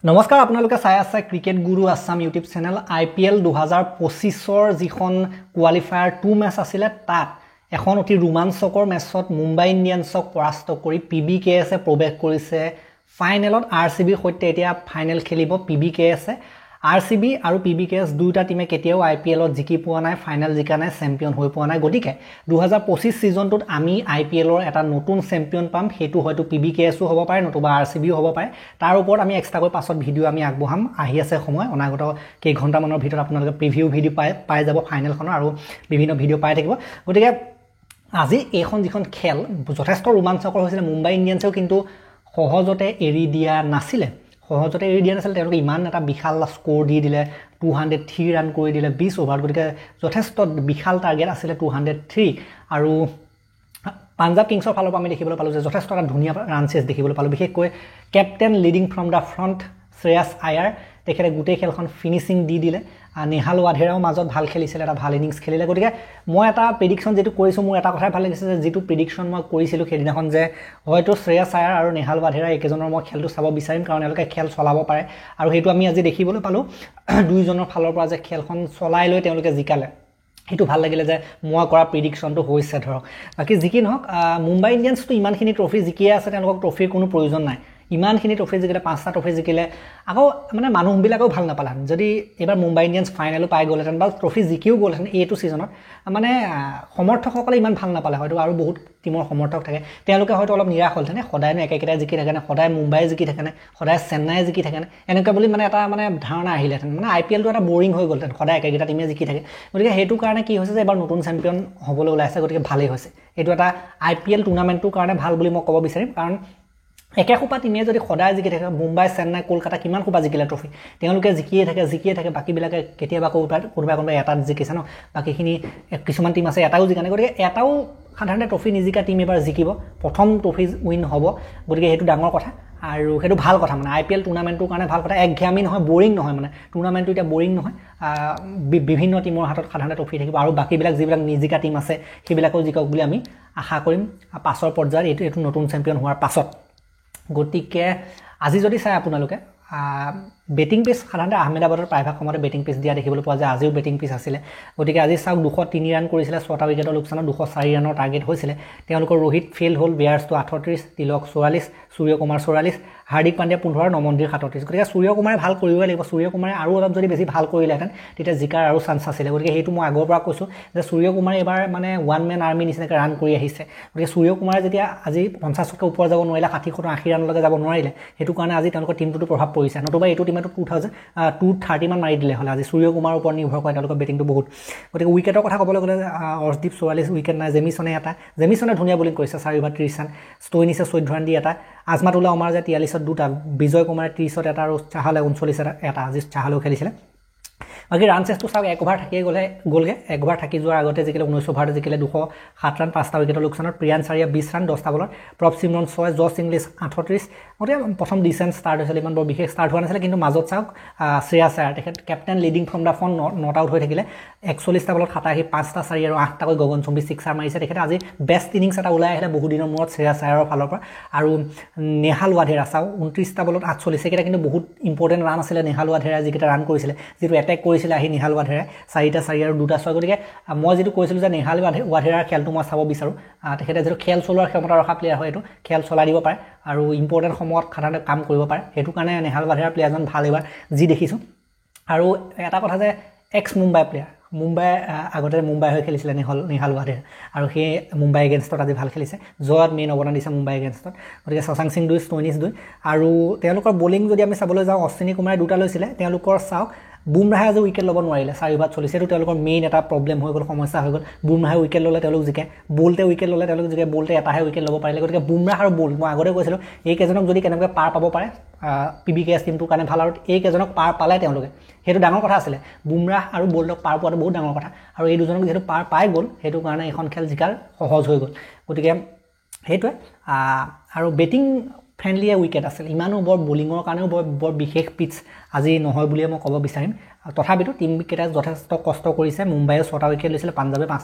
নমস্কাৰ আপোনালোকে চাই আছে ক্ৰিকেট গুৰু আছাম ইউটিউব চেনেল IPL 2025ৰ যিখন কোৱালিফায়াৰ 2 মেচ আছিল তাত এখন অতি ৰোমাঞ্চকৰ মেচত মুম্বাই ইণ্ডিয়ানছক পৰাস্ত কৰি PBKS প্ৰৱেশ কৰিছে ফাইনেলত RCBৰ সৈতে এতিয়া ফাইনেল খেলিব PBKS RCB আৰু PBKS দুটা টিমে কেতিয়াও IPLত জিকি পোৱা নাই ফাইনেল জিকা নাই চেম্পিয়ন হৈ পোৱা নাই গতিকে 2025 সিজনটোত আমি IPLৰ এটা নতুন চেম্পিয়ন পাম হেতু হয়তো PBKSও হ'ব পাৰে নতুবা RCBও হ'ব পাৰে তাৰ ওপৰত আমি এক্সট্ৰাকৈ পাছত ভিডিও আমি আগবঢ়াম আহি আছে সময় অনাগত কেই ঘণ্টা মানৰ ভিতৰত আপোনালোকে প্ৰিভিউ ভিডিও পাই যাব ফাইনেলখন আৰু বিভিন্ন ভিডিও পাই থাকিব গতিকে আজি এইখন যিখন খেল যথেষ্ট ৰোমাঞ্চকৰ হৈছিল মুম্বাই ইণ্ডিয়ানছেও কিন্তু সহজতে এৰি দিয়া নাছিলে সহজতে এৰি দিয়া নাছিল তেওঁলোকে ইমান এটা বিশাল স্কোৰ দি দিলে 203 ৰান কৰি দিলে 20 ওভাৰ গতিকে যথেষ্ট বিশাল টাৰ্গেট আছিল 203 আৰু পাঞ্জাব কিংছৰ ফালৰ পৰা আমি দেখিবলৈ পালো যে যথেষ্ট এটা ধুনীয়া ৰান চেজ দেখিবলৈ পালো বিশেষকৈ captain leading from da front Shreyas Iyer তেখেতে গোটেই খেলখন ফিনিশিং দি দিলে নেহাল ৱাধেৰাও মাজত ভাল খেলিছিল এটা ভাল ইনিংস খেলিলে গতিকে মই এটা প্ৰেডিকচন যেটো কৰিছো মোৰ এটা কথাই ভাল লাগিছে যে যেটো প্ৰেডিকচন মই কৰিছিলো সেইদিনাখন যে হয়তো শ্ৰেয়াছ আয়াৰ আৰু নেহাল ৱাধেৰা একেজনৰ মই খেলটো চাব বিচাৰিম কাৰণ এওঁলোকে খেল চলাব পাৰে আৰু হেতু আমি আজি দেখিবলৈ পালো দুইজনৰ ফালৰ পৰা যে খেলখন চলাই লৈ তেওঁলোকে জিকালে হেতু ভাল লাগিলে যে মই কৰা প্ৰেডিকচনটো হৈছে ধৰক বাকি জিকি নহক মুম্বাই ইণ্ডিয়ানছটো ইমানখিনি ট্ৰফি জিকিয়ে আছে তেওঁলোকক ট্ৰফিৰ কোনো প্ৰয়োজন নাই ইমানখিনি ট্ৰফি জিকিলে পাঁচটা ট্ৰফি জিকিলে আকৌ মানে মানুহবিলাকেও ভাল নাপালান যদি এবাৰ মুম্বাই ইণ্ডিয়ানছ ফাইনেলো পাই গ'লহেঁতেন বা ট্ৰফি জিকিও গ'লহেঁতেন এইটো সিজনত মানে সমৰ্থকসকলে ইমান ভাল নাপালে হয়তো আৰু বহুত টিমৰ সমৰ্থক থাকে তেওঁলোকে হয়তো অলপ নিৰাশ হ'লহেঁতেন সদায়নো একেকেইটা জিকি থাকে নে সদায় মুম্বাই জিকি থাকে নে সদায় চেন্নাই জিকি থাকে নে এনেকুৱা বুলি মানে এটা মানে ধাৰণা আহিলেহেঁতেন মানে IPLটো এটা বৰিং হৈ গ'লহেঁতেন সদায় একেকেইটা টিমে জিকি থাকে গতিকে সেইটো কাৰণে কি হৈছে যে এবাৰ নতুন চেম্পিয়ন হ'বলৈ ওলাইছে গতিকে ভালেই হৈছে এইটো এটা IPL টুৰ্ণামেণ্টটোৰ কাৰণে ভাল বুলি মই ক'ব বিচাৰিম কাৰণ একেখোপা টিমে যদি সদায় জিকি থাকে মুম্বাই চেন্নাই কলকাতা কিমান খোপা জিকিলে ট্ৰফি তেওঁলোকে জিকিয়ে থাকে বাকিবিলাকে কেতিয়াবা কোনোবা এটাত জিকিছে ন বাকিখিনি কিছুমান টিম আছে এটাও জিকা নাই গতিকে এটাও সাধাৰণতে ট্ৰফি নিজিকা টিম এবাৰ জিকিব প্ৰথম ট্ৰফি উইন হ'ব গতিকে সেইটো ডাঙৰ কথা আৰু সেইটো ভাল কথা মানে IPL টুৰ্ণামেণ্টটোৰ কাৰণে ভাল কথা একঘামি নহয় বৰিং নহয় মানে টুৰ্ণামেণ্টটো এতিয়া বৰিং নহয় বিভিন্ন টিমৰ হাতত সাধাৰণতে ট্ৰফি থাকিব আৰু বাকিবিলাক যিবিলাক নিজিকা টিম আছে সেইবিলাকও জিকক বুলি আমি আশা কৰিম পাছৰ পৰ্যায়ত এইটো নতুন চেম্পিয়ন হোৱাৰ পাছত গতিকে আজি যদি চাই আপোনালোকে বেটিং পিচ সাধাৰণতে আহমেদাবাদৰ প্ৰায়ভাগ সময়তে বেটিং পিচ দিয়া দেখিবলৈ পোৱা যায় আজিও বেটিং পিচ আছিলে গতিকে আজি চাওক 203 ৰান কৰিছিলে 6টা উইকেটৰ লোকচানত 204 ৰানৰ টাৰ্গেট হৈছিলে তেওঁলোকৰ ৰোহিত ফেইল হ'ল বিয়াৰ্ছটো 38 তিলক 44 সূৰ্যকুমাৰ 44 হাৰ্দিক পাণ্ডিয়া 15 নমনদীৰ 37 গতিকে সূৰ্যকুমাৰে ভাল কৰিবই লাগিব সূৰ্যকুমাৰে আৰু অলপ যদি বেছি ভাল কৰিলেহেঁতেন তেতিয়া জিকাৰ আৰু চান্স আছিলে গতিকে সেইটো মই আগৰ পৰা কৈছোঁ যে সূৰ্যকুমাৰে এবাৰ মানে ওৱান মেন আৰ্মি নিচিনাকৈ ৰান কৰি আহিছে গতিকে সূৰ্যকুমাৰে যেতিয়া আজি 50তকৈ ওপৰ যাব নোৱাৰিলে 60 70 80 ৰানলৈকে যাব নোৱাৰিলে সেইটো কাৰণে আজি তেওঁলোকৰ টিমটোতো প্ৰভাৱ পৰিছে নতুবা এইটো টিমটো 230 মান মাৰি দিলে হ'লে আজি সূৰ্যকুমাৰৰ ওপৰত নিৰ্ভৰ কৰে তেওঁলোকৰ বেটিংটো বহুত গতিকে উইকেটৰ কথা ক'বলৈ গ'লে অৰ্শদীপ 44 উইকেট নাই জেমিছনে ধুনীয়া বলিং কৰিছে 4 অভাৰ 30 ৰান ষ্টইনিছে 14 ৰান দি এটা আজমাতুল্লাহ ওমাৰ যে 43ত দুটা বিজয় কুমাৰে 30ত এটা আৰু চাহালে 39ত এটা আজি চাহালেও খেলিছিলে বাকি ৰান চেজটো চাওক 1 অভাৰ থাকিয়ে গ'লগে 1 অভাৰ থাকি যোৱাৰ আগতে জিকিলে 19 অভাৰ জিকিলে 207 ৰান 5টা উইকেটৰ লোকচানত প্ৰিয়ান চাৰিয়া 20 ৰান 10টা বলত প্ৰপ সিমৰন 6 জছ ইংলিছ 38 গতিকে প্ৰথম ডিসেন্ট ষ্টাৰ্ট হৈছিল ইমান বৰ বিশেষ ষ্টাৰ্ট হোৱা নাছিলে কিন্তু মাজত চাওক শ্ৰেয়াছ আয়াৰ তেখেত captain leading from da front not out হৈ থাকিলে 41টা বলত 87 5টা চাৰি আৰু 8টাকৈ গগনচুম্বী ছিক্সাৰ মাৰিছে তেখেতে আজি বেষ্ট ইনিংছ এটা ওলাই আহিলে বহু দিনৰ মূৰত শ্ৰেয়াছ আয়াৰৰ ফালৰ পৰা আৰু নেহাল ৱাধেৰা চাওক 29টা বলত 48 কেইটা কিন্তু বহুত ইম্পৰ্টেণ্ট ৰান আছিলে নেহাল ৱাধেৰা যিকেইটা ৰান কৰিছিলে যিটো এটেক কৰিছিলে আহি নেহাল ৱাধেৰা 4টা চাৰি আৰু 2টা 6 গতিকে মই যেটো কৈছিলোঁ যে নেহাল ৱাধেৰাৰ খেলটো মই চাব বিচাৰোঁ তেখেতে যেটো খেল চলোৱাৰ ক্ষমতা ৰখা প্লেয়াৰ হয় এইটো খেল চলাই দিব পাৰে আৰু ইম্পৰ্টেণ্ট সময়ত সাধাৰণতে কাম কৰিব পাৰে সেইটো কাৰণে নেহাল ৱাধেৰাৰ প্লেয়াৰজন ভাল এবাৰ যি দেখিছোঁ আৰু এটা কথা যে এক্স মুম্বাই প্লেয়াৰ মুম্বাই আগতে মুম্বাই হৈ খেলিছিলে নেহাল ৱাধেৰা আৰু সেই মুম্বাই এগেইনষ্টত আজি ভাল খেলিছে জয়ত মেইন অৱদান দিছে মুম্বাই এগেইনষ্টত গতিকে শশাংক সিং 2 ষ্টইনিছ 2 আৰু তেওঁলোকৰ বলিং যদি আমি চাবলৈ যাওঁ অশ্বিনী কুমাৰে 2টা লৈছিলে তেওঁলোকৰ চাওক বুমৰাহে আজি উইকেট ল'ব নোৱাৰিলে 4 অভাৰ চলিছে এইটো তেওঁলোকৰ মেইন এটা প্ৰব্লেম হৈ গ'ল সমস্যা হৈ গ'ল বুমৰাহে উইকেট ল'লে তেওঁলোক জিকে বলতে উইকেট ল'লে তেওঁলোক জিকে বলতে এটাহে উইকেট ল'ব পাৰিলে গতিকে বুমৰাহ আৰু বল মই আগতে কৈছিলোঁ এইকেইজনক যদি কেনেকৈ পাৰ পাব পাৰে PBKS টিমটোৰ কাৰণে ভাল আৰু এইকেইজনক পাৰ পালে তেওঁলোকে সেইটো ডাঙৰ কথা আছিলে বুমৰাহ আৰু বলক পাৰ পোৱাটো বহুত ডাঙৰ কথা আৰু এই দুজনক যেহেতু পাৰ পাই গ'ল সেইটো কাৰণে এখন খেল জিকাৰ সহজ হৈ গ'ল গতিকে সেইটোৱে আৰু বেটিং ফ্ৰেণ্ডলি উইকেট আছিল ইমানো বৰ বলিঙৰ কাৰণেও বৰ বিশেষ পিচ আজি নহয় বুলিয়ে মই ক'ব বিচাৰিম তথাপিতো টিমকেইটা যথেষ্ট কষ্ট কৰিছে মুম্বাইয়ে 6টা উইকেট লৈছিলে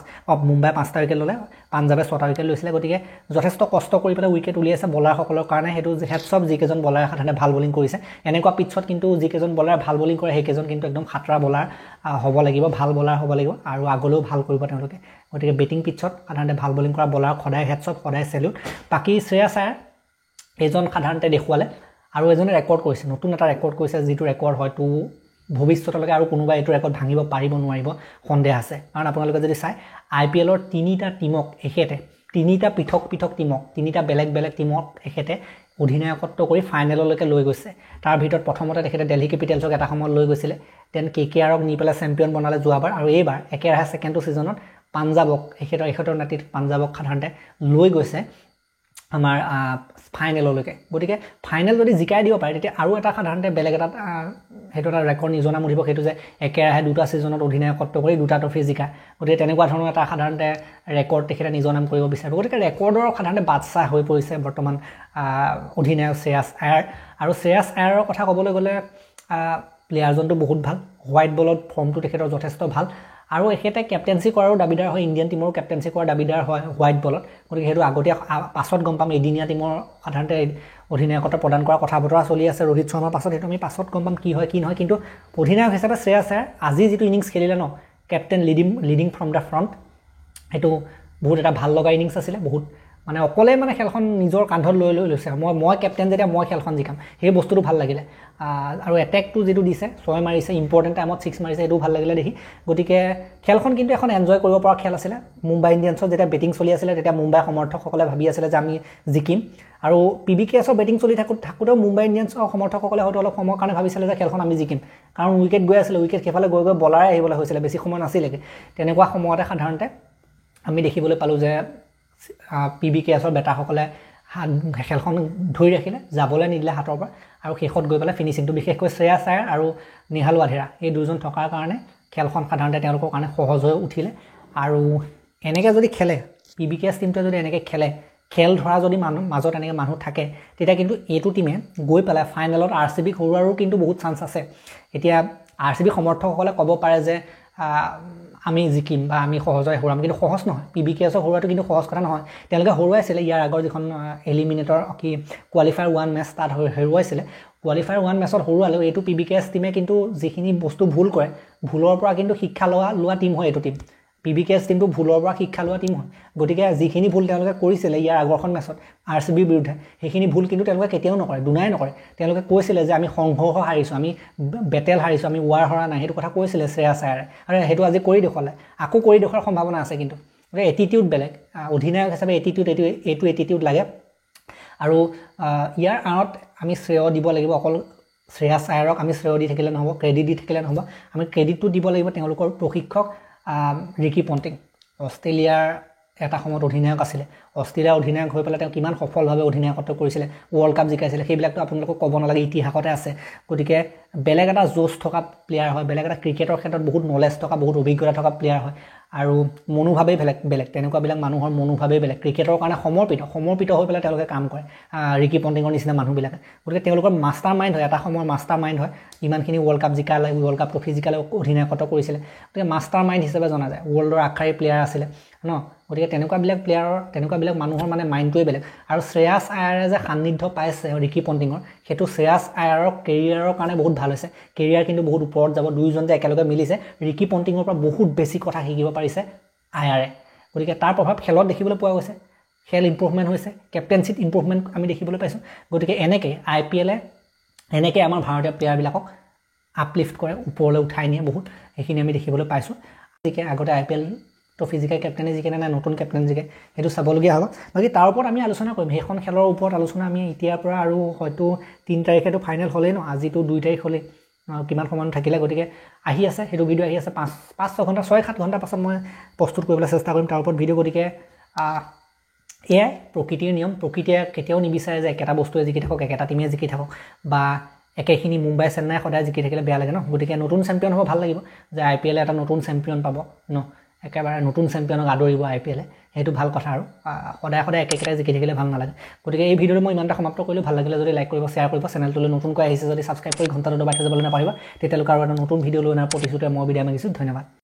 মুম্বাই 5টা উইকেট ল'লে পাঞ্জাবে 6টা উইকেট লৈছিলে গতিকে যথেষ্ট কষ্ট কৰি পেলাই উইকেট উলিয়াইছে বলাৰসকলৰ কাৰণে সেইটো হেডছ অফ যিকেইজন বলাৰে সাধাৰণতে ভাল বলিং কৰিছে এনেকুৱা পিটছত কিন্তু যিকেইজন বলাৰে ভাল বলিং কৰে সেইকেইজন কিন্তু একদম খাতৰা বলাৰ হ'ব লাগিব ভাল বলাৰ হ'ব লাগিব আৰু আগলৈও ভাল কৰিব তেওঁলোকে গতিকে বেটিং পিটছত সাধাৰণতে ভাল বলিং কৰা বলাৰ সদায় হেডছ অফ সদায় চেলিউট বাকী শ্ৰেয়াছ আয়াৰ এজন সাধাৰণতে দেখুৱালে আৰু এজনে ৰেকৰ্ড কৰিছে নতুন এটা ৰেকৰ্ড কৰিছে যিটো ৰেকৰ্ড হয়তো ভৱিষ্যতলৈকে আৰু কোনোবাই এইটো ৰেকৰ্ড ভাঙিব পাৰিব নোৱাৰিব সন্দেহ আছে কাৰণ আপোনালোকে যদি চাই IPLৰ 3টা টিমক এখেতে 3টা পৃথক টিমক 3টা বেলেগ টিমক এখেতে অধিনায়কত্ব কৰি ফাইনেললৈকে লৈ গৈছে তাৰ ভিতৰত প্ৰথমতে তেখেতে দিল্লী কেপিটেলছক এটা সময়ত লৈ গৈছিলে দেন KKRক নি পেলাই চেম্পিয়ন বনালে যোৱাবাৰ আৰু এইবাৰ একেৰাহে ছেকেণ্ড ছিজনত পাঞ্জাবক এখেতৰ নেতৃত্বত পাঞ্জাবক সাধাৰণতে লৈ গৈছে আমাৰ ফাইনেললৈকে গতিকে ফাইনেল যদি জিকাই দিব পাৰে তেতিয়া আৰু এটা সাধাৰণতে বেলেগ এটা হেতু এটা ৰেকৰ্ড নিজৰ নাম উঠিব সেইটো যে একেৰাহে 2টা ছিজনত অধিনায়কত্ব কৰি 2টা ট্ৰফি জিকা গতিকে তেনেকুৱা ধৰণৰ এটা সাধাৰণতে ৰেকৰ্ড তেখেতে নিজৰ নাম কৰিব বিচাৰিব গতিকে ৰেকৰ্ডৰ সাধাৰণতে বাদশাহ হৈ পৰিছে বৰ্তমান অধিনায়ক শ্ৰেয়াছ আয়াৰ আৰু শ্ৰেয়াছ আয়াৰৰ কথা ক'বলৈ গ'লে প্লেয়াৰজনটো বহুত ভাল হোৱাইট বলত ফৰ্মটো তেখেতৰ যথেষ্ট ভাল আৰু এখেতে কেপ্টেন্সি কৰাৰো দাবীদাৰ হয় ইণ্ডিয়ান টিমৰো কেপ্টেন্সি কৰাৰ দাবীদাৰ হয় হোৱাইট বলত গতিকে সেইটো আগতীয়া পাছত গম পাম এদিনীয়া টিমৰ সাধাৰণতে অধিনায়কত্ব প্ৰদান কৰা কথা বতৰা চলি আছে ৰোহিত শৰ্মাৰ পাছত সেইটো আমি পাছত গম পাম কি হয় কি নহয় কিন্তু অধিনায়ক হিচাপে শ্ৰেয়াছ আয়াৰ আজি যিটো ইনিংছ খেলিলে ন captain leading from the front সেইটো বহুত এটা ভাল লগা ইনিংছ আছিলে বহুত মানে অকলে মানে খেলখন নিজৰ কান্ধত লৈ লৈছে মই কেপ্টেইন যেতিয়া মই খেলখন জিকাম সেই বস্তুটো ভাল লাগিলে আৰু এটেকটো যিটো দিছে 6 মাৰিছে ইম্পৰ্টেণ্ট টাইমত 6 মাৰিছে এইটো ভাল লাগিলে দেখি গতিকে খেলখন কিন্তু এখন এনজয় কৰিব পৰা খেল আছিলে মুম্বাই ইণ্ডিয়ানছৰ যেতিয়া বেটিং চলি আছিলে তেতিয়া মুম্বাই সমৰ্থকসকলে ভাবি আছিলে যে আমি জিকিম আৰু PBKSৰ বেটিং চলি থাকোঁতেও মুম্বাই ইণ্ডিয়ানছৰ সমৰ্থকসকলে হয়তো অলপ সময়ৰ কাৰণে ভাবিছিলে যে খেলখন আমি জিকিম কাৰণ উইকেট গৈ আছিলে উইকেট সেইফালে গৈ বলাৰে আহিবলৈ হৈছিলে বেছি সময় নাছিলেগৈ তেনেকুৱা সময়তে সাধাৰণতে আমি দেখিবলৈ পালোঁ যে PBKSৰ বেটাৰসকলে খেলখন ধৰি ৰাখিলে যাবলৈ নিদিলে হাতৰ পৰা আৰু শেষত গৈ পেলাই ফিনিচিংটো বিশেষকৈ শ্ৰেয়াছ আয়াৰ আৰু নিহাল ৱাধেৰা এই দুজন থকাৰ কাৰণে খেলখন সাধাৰণতে তেওঁলোকৰ কাৰণে সহজ হৈ উঠিলে আৰু এনেকৈ যদি খেলে PBKS টিমটোৱে যদি এনেকৈ খেল ধৰা যদি মাজত এনেকৈ মানুহ থাকে তেতিয়া কিন্তু এইটো টিমে গৈ পেলাই ফাইনেলত RCBক হৰুৱাৰো কিন্তু বহুত চান্স আছে এতিয়া RCB সমৰ্থকসকলে ক'ব পাৰে যে আমি জিকিম বা আমি সহজে হৰুৱাম কিন্তু সহজ নহয় PBKSক হৰুৱাটো কিন্তু সহজ কথা নহয় তেওঁলোকে হৰুৱাইছিলে ইয়াৰ আগৰ যিখন এলিমিনেটৰ কোৱালিফায়াৰ 1 মেচ তাত হৰুৱাইছিলে কোৱালিফায়াৰ 1 মেচত হৰুৱালেও এইটো PBKS টিমে কিন্তু যিখিনি বস্তু ভুল কৰে ভুলৰ পৰা কিন্তু শিক্ষা লোৱা টিম হয় এইটো টিম PBKS টিমটো ভুলৰ পৰা শিক্ষা লোৱা টিম হয় গতিকে যিখিনি ভুল তেওঁলোকে কৰিছিলে ইয়াৰ আগৰখন মেচত RCBৰ বিৰুদ্ধে সেইখিনি ভুল কিন্তু তেওঁলোকে কেতিয়াও নকৰে দুনাই নকৰে তেওঁলোকে কৈছিলে যে আমি সংঘৰ্ষ হাৰিছোঁ আমি বেটেল হাৰিছোঁ আমি ৱাৰ হৰা নাই সেইটো কথা কৈছিলে শ্ৰেয়াছ আয়াৰে আৰু সেইটো আজি কৰি দেখুৱালে আকৌ কৰি দেখুৱাৰ সম্ভাৱনা আছে কিন্তু এটিটিউড বেলেগ অধিনায়ক হিচাপে এইটো এটিটিউড লাগে আৰু ইয়াৰ আঁৰত আমি শ্ৰেয় দিব লাগিব অকল শ্ৰেয়াছ আয়াৰক আমি শ্ৰেয় দি থাকিলে নহ'ব ক্ৰেডিট দি থাকিলে নহ'ব আমি ক্ৰেডিটটো দিব লাগিব তেওঁলোকৰ প্ৰশিক্ষক ৰিকি পণ্টিং অষ্ট্ৰেলিয়াৰ এটা সময়ত অধিনায়ক আছিলে অষ্ট্ৰেলিয়াৰ অধিনায়ক হৈ পেলাই তেওঁ কিমান সফলভাৱে অধিনায়কত্ব কৰিছিলে ৱৰ্ল্ড কাপ জিকাইছিলে সেইবিলাকতো আপোনালোকক ক'ব নালাগে ইতিহাসতে আছে গতিকে বেলেগ এটা জোচ থকা প্লেয়াৰ হয় বেলেগ এটা ক্ৰিকেটৰ ক্ষেত্ৰত বহুত নলেজ থকা বহুত অভিজ্ঞতা থকা প্লেয়াৰ হয় আৰু মনোভাৱেই বেলেগ তেনেকুৱাবিলাক মানুহৰ মনোভাৱেই বেলেগ ক্ৰিকেটৰ কাৰণে সমৰ্পিত হৈ পেলাই তেওঁলোকে কাম কৰে ৰিকি পণ্টিঙৰ নিচিনা মানুহবিলাকে গতিকে তেওঁলোকৰ মাষ্টাৰ মাইণ্ড হয় এটা সময়ৰ মাষ্টাৰ মাইণ্ড হয় ইমানখিনি ৱৰ্ল্ড কাপ জিকালে ৱৰ্ল্ড কাপ ট্ৰফি জিকালে অধিনায়কত্ব কৰিছিলে গতিকে মাষ্টাৰ মাইণ্ড হিচাপে জনা যায় ৱৰ্ল্ডৰ আগশাৰী প্লেয়াৰ আছিলে ন গতিকে তেনেকুৱাবিলাক মানুহৰ মানে মাইণ্ডটোৱে বেলেগ আৰু শ্ৰেয়াছ আয়াৰে যে সান্নিধ্য পাইছে ৰিকি পণ্টিঙৰ সেইটো শ্ৰেয়াছ আয়াৰৰ কেৰিয়াৰৰ কাৰণে বহুত ভাল হৈছে কেৰিয়াৰ কিন্তু বহুত ওপৰত যাব দুয়োজন যে একেলগে মিলিছে ৰিকি পণ্টিঙৰ পৰা বহুত বেছি কথা শিকিব পাৰিছে আয়াৰে গতিকে তাৰ প্ৰভাৱ খেলত দেখিবলৈ পোৱা গৈছে খেল ইম্প্ৰুভমেণ্ট হৈছে কেপ্টেইনশ্বিপ ইম্প্ৰুভমেণ্ট আমি দেখিবলৈ পাইছোঁ গতিকে এনেকৈ IPLে এনেকৈ আমাৰ ভাৰতীয় প্লেয়াৰবিলাকক আপলিফ্ট কৰে ওপৰলৈ উঠাই নিয়ে বহুত সেইখিনি আমি দেখিবলৈ পাইছোঁ গতিকে আগতে IPL ট্ৰফি জিকাই কেপ্টেইনে জিকে নে নতুন কেপ্টেইন জিকে সেইটো চাবলগীয়া হ'ব বাকী তাৰ ওপৰত আমি আলোচনা কৰিম সেইখন খেলৰ ওপৰত আলোচনা আমি এতিয়াৰ পৰা আৰু হয়তো 3 তাৰিখেতো ফাইনেল হ'লেই ন আজিতো 2 তাৰিখ হ'লেই কিমান সময় থাকিলে গতিকে আহি আছে সেইটো ভিডিঅ' আহি আছে 5-6 ঘণ্টা 6-7 ঘণ্টা পাছত মই প্ৰস্তুত কৰিবলৈ চেষ্টা কৰিম তাৰ ওপৰত ভিডিঅ' গতিকে এয়াই প্ৰকৃতিৰ নিয়ম প্ৰকৃতিয়ে কেতিয়াও নিবিচাৰে যে একেটা বস্তুৱে জিকি থাকক একেটা টিমে জিকি থাকক বা একেখিনি মুম্বাই চেন্নাই সদায় জিকি থাকিলে বেয়া লাগে ন গতিকে নতুন চেম্পিয়ন হ'ব ভাল লাগিব যে IPLে এটা নতুন চেম্পিয়ন পাব ন একেবাৰে নতুন চেম্পিয়নক আদৰিব IPL সেইটো ভাল কথা আৰু সদায় সদায় একেটাই জিকি থাকিলে ভাল নালাগে গতিকে এই ভিডিঅ'টো মই ইমানটা সমাপ্ত কৰিলোঁ ভাল লাগিলে যদি লাইক কৰিব শ্বেয়াৰ কৰিব চেনেলটোলৈ নতুনকৈ আহিছে যদি ছাবস্ক্ৰাইব কৰি ঘণ্টাটো দবাই থৈ যাবলৈ নাপাহৰিবা তেতিয়ালৈকে আৰু এটা নতুন ভিডিঅ' লৈ অনাৰ প্ৰতিশ্ৰুতিৰে মই বিদায় মাগিছোঁ ধন্যবাদ